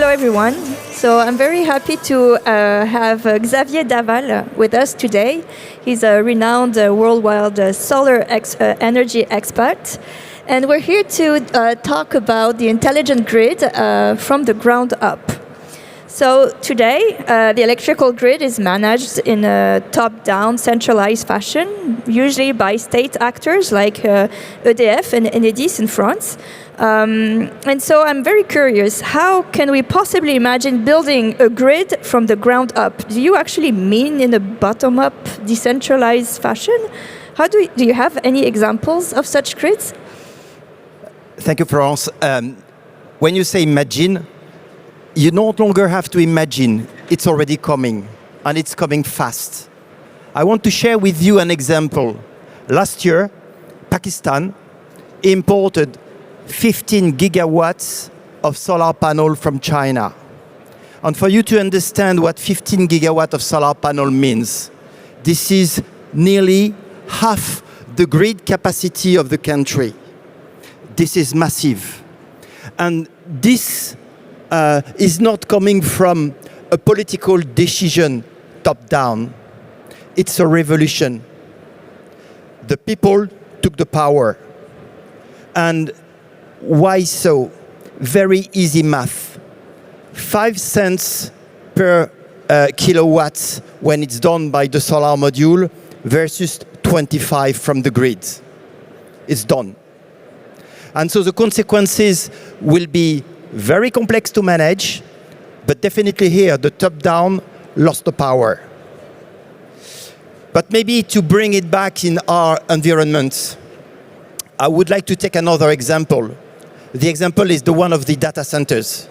Hello, everyone. So I'm very happy to have Xavier Daval with us today. He's a renowned worldwide solar energy expert. And we're here to talk about the intelligent grid from the ground up. So today, the electrical grid is managed in a top-down, centralized fashion, usually by state actors like EDF and Enedis in France. And so I'm very curious, how can we possibly imagine building a grid from the ground up? Do you actually mean in a bottom-up, decentralized fashion? How do you have any examples of such grids? Thank you, Florence. When you say imagine, you no longer have to imagine. It's already coming, and it's coming fast. I want to share with you an example. Last year, Pakistan imported 15 gigawatts of solar panel from China. And for you to understand what 15 gigawatts of solar panel means, this is nearly half the grid capacity of the country. This is massive. And this is not coming from a political decision top-down. It's a revolution. The people took the power. And why so? Very easy math. 5 cents per kilowatt when it's done by the solar module versus 25 from the grid. It's done. And so the consequences will be very complex to manage, but definitely here, the top-down lost the power. But maybe to bring it back in our environment, I would like to take another example. The example is the one of the data centers.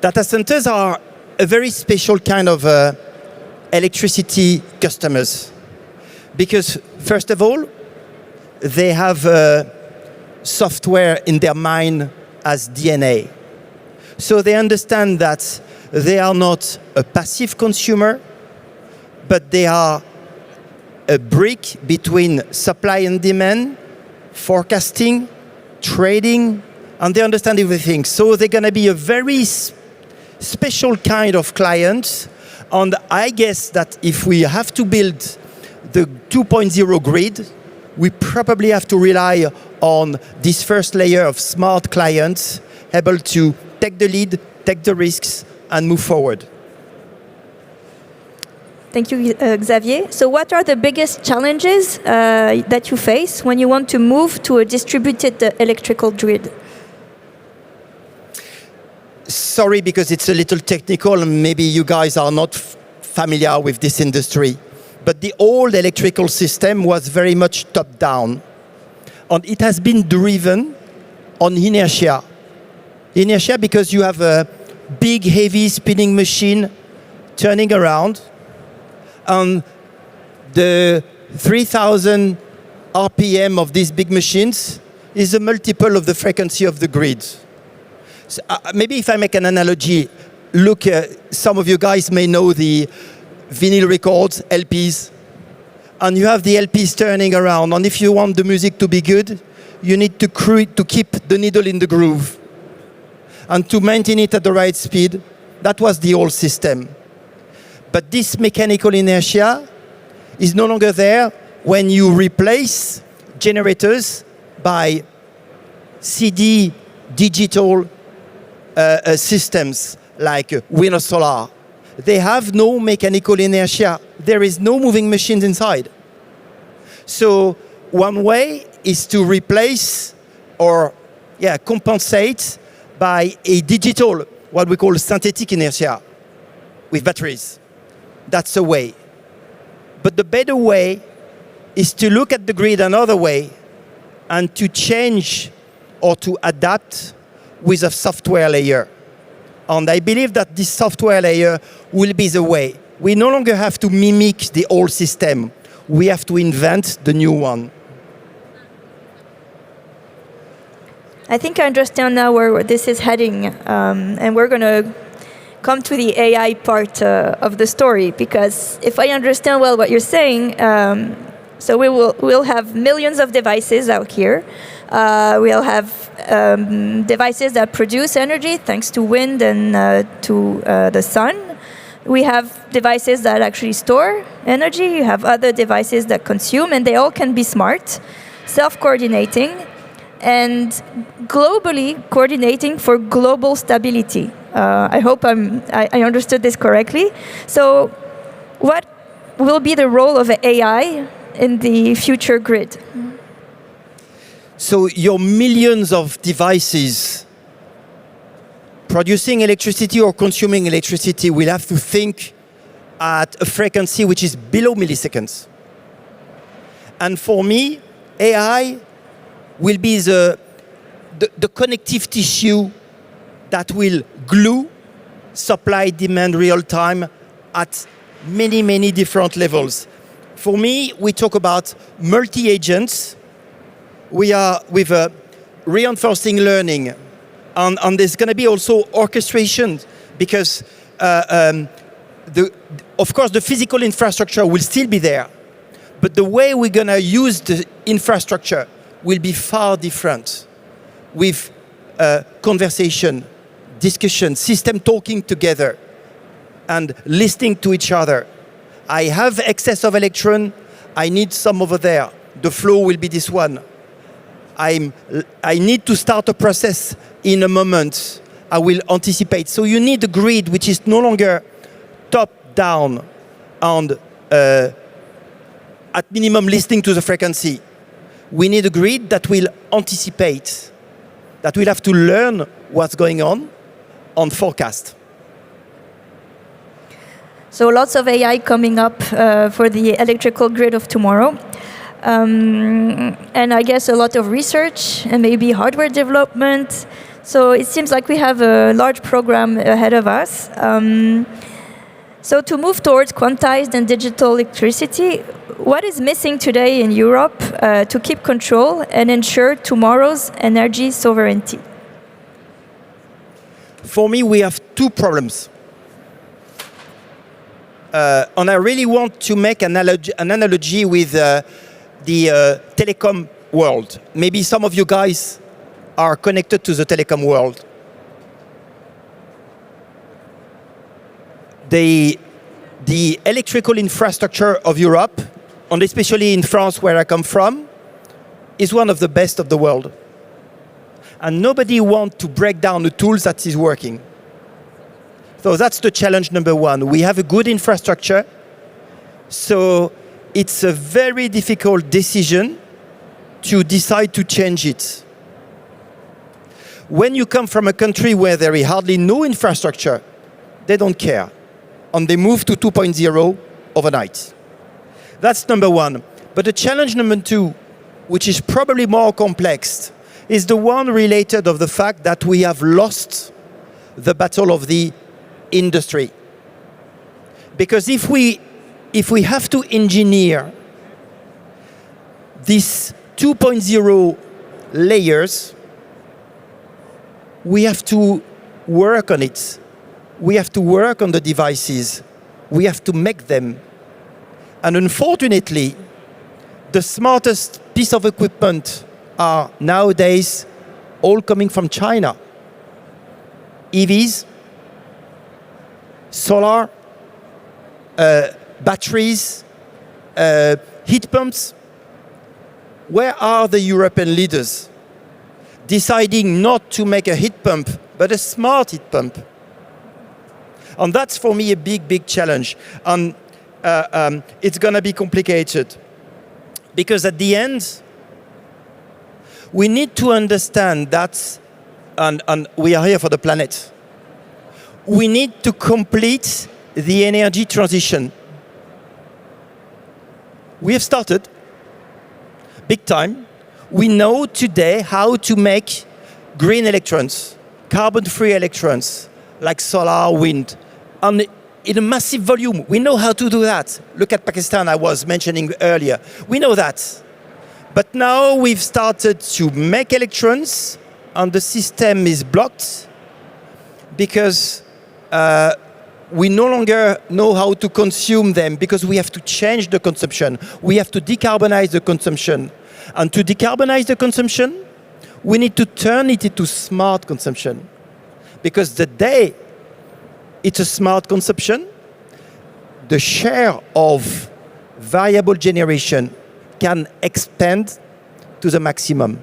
Data centers are a very special kind of electricity customers. Because, first of all, they have software in their mind as DNA. So they understand that they are not a passive consumer, but they are a brick between supply and demand, forecasting, trading, and they understand everything. So they're going to be a very special kind of client. And I guess that if we have to build the 2.0 grid, we probably have to rely on this first layer of smart clients able to take the lead, take the risks, and move forward. Thank you, Xavier. So what are the biggest challenges that you face when you want to move to a distributed electrical grid? Sorry, because it's a little technical, and maybe you guys are not familiar with this industry. But the old electrical system was very much top-down. And it has been driven on inertia. Inertia because you have a big, heavy spinning machine turning around. And the 3,000 RPM of these big machines is a multiple of the frequency of the grid. So, maybe if I make an analogy, look, some of you guys may know the vinyl records, LPs. And you have the LPs turning around. And if you want the music to be good, you need to keep the needle in the groove. And to maintain it at the right speed, that was the old system. But this mechanical inertia is no longer there when you replace generators by CD digital systems like wind or solar. They have no mechanical inertia. There is no moving machines inside. So one way is to replace or compensate by a digital, what we call synthetic inertia with batteries. That's a way. But the better way is to look at the grid another way and to change or to adapt with a software layer. And I believe that this software layer will be the way. We no longer have to mimic the old system. We have to invent the new one. I think I understand now where this is heading. And we're going to come to the AI part of the story. Because if I understand well what you're saying, so we'll have millions of devices out here. We'll have devices that produce energy thanks to wind and to the sun. We have devices that actually store energy. You have other devices that consume, and they all can be smart, self-coordinating, and globally coordinating for global stability. I hope I understood this correctly. So what will be the role of AI in the future grid? So your millions of devices producing electricity or consuming electricity will have to think at a frequency which is below milliseconds. And for me, AI will be the connective tissue that will glue supply, demand, real time at many, many different levels. For me, we talk about multi-agents. We are with reinforcing learning. And there's going to be also orchestration because, of course, the physical infrastructure will still be there. But the way we're going to use the infrastructure will be far different with conversation, discussion, system talking together and listening to each other. I have excess of electron. I need some over there. The flow will be this one. I need to start a process in a moment. I will anticipate. So you need a grid which is no longer top-down and at minimum listening to the frequency. We need a grid that will anticipate, that will have to learn what's going on forecast. So lots of AI coming up for the electrical grid of tomorrow. And I guess a lot of research and maybe hardware development. So it seems like we have a large program ahead of us. So to move towards quantized and digital electricity, what is missing today in Europe to keep control and ensure tomorrow's energy sovereignty? For me, we have two problems. And I really want to make an analogy with the telecom world. Maybe some of you guys are connected to the telecom world. The electrical infrastructure of Europe, and especially in France, where I come from, is one of the best of the world. And nobody wants to break down the tools that is working. So that's the challenge number one. We have a good infrastructure, so it's a very difficult decision to decide to change it. When you come from a country where there is hardly no infrastructure, they don't care. And they move to 2.0 overnight. That's number one. But the challenge number two, which is probably more complex, is the one related of the fact that we have lost the battle of the industry. Because if we have to engineer these 2.0 layers, we have to work on it. We have to work on the devices. We have to make them. And unfortunately, the smartest piece of equipment are nowadays all coming from China. EVs, solar, batteries, heat pumps. Where are the European leaders deciding not to make a heat pump, but a smart heat pump? And that's for me a big, big challenge. And it's going to be complicated. Because at the end, we need to understand that, and we are here for the planet, we need to complete the energy transition. We have started, big time. We know today how to make green electrons, carbon-free electrons, like solar, wind, and in a massive volume. We know how to do that. Look at Pakistan, I was mentioning earlier. We know that. But now we've started to make electrons, and the system is blocked because we no longer know how to consume them, because we have to change the consumption. We have to decarbonize the consumption. And to decarbonize the consumption, We need to turn it into smart consumption. Because the day it's a smart consumption, the share of variable generation can expand to the maximum.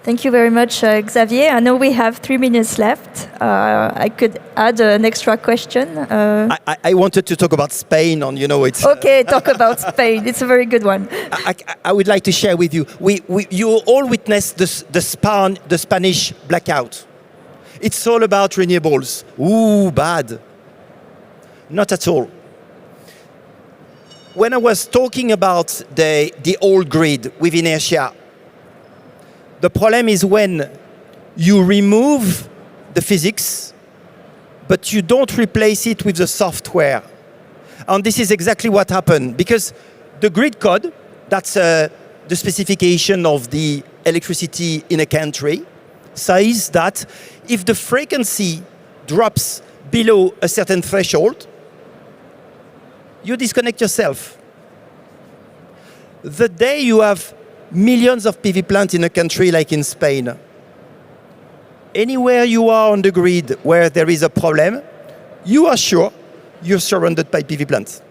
Thank you very much, Xavier. I know we have 3 minutes left. I could add an extra question. I wanted to talk about Spain on, it's... Okay, talk about Spain. It's a very good one. I would like to share with you. You all witnessed the Spanish blackout. It's all about renewables. Ooh, bad. Not at all. When I was talking about the old grid with inertia, the problem is when you remove the physics, but you don't replace it with the software. And this is exactly what happened, because the grid code, that's the specification of the electricity in a country, says that if the frequency drops below a certain threshold, you disconnect yourself. The day you have millions of PV plants in a country like in Spain, anywhere you are on the grid where there is a problem, you are sure you're surrounded by PV plants.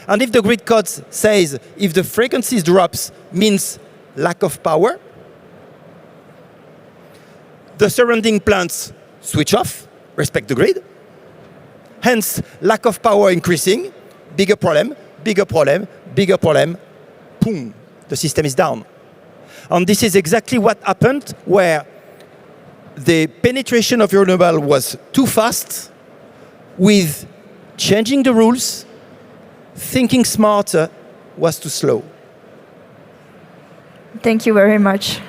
And if the grid code says if the frequencies drops means lack of power, the surrounding plants switch off, respect the grid. Hence, lack of power increasing, bigger problem, bigger problem, bigger problem, boom, the system is down. And this is exactly what happened where the penetration of renewable was too fast, with changing the rules, thinking smarter was too slow. Thank you very much.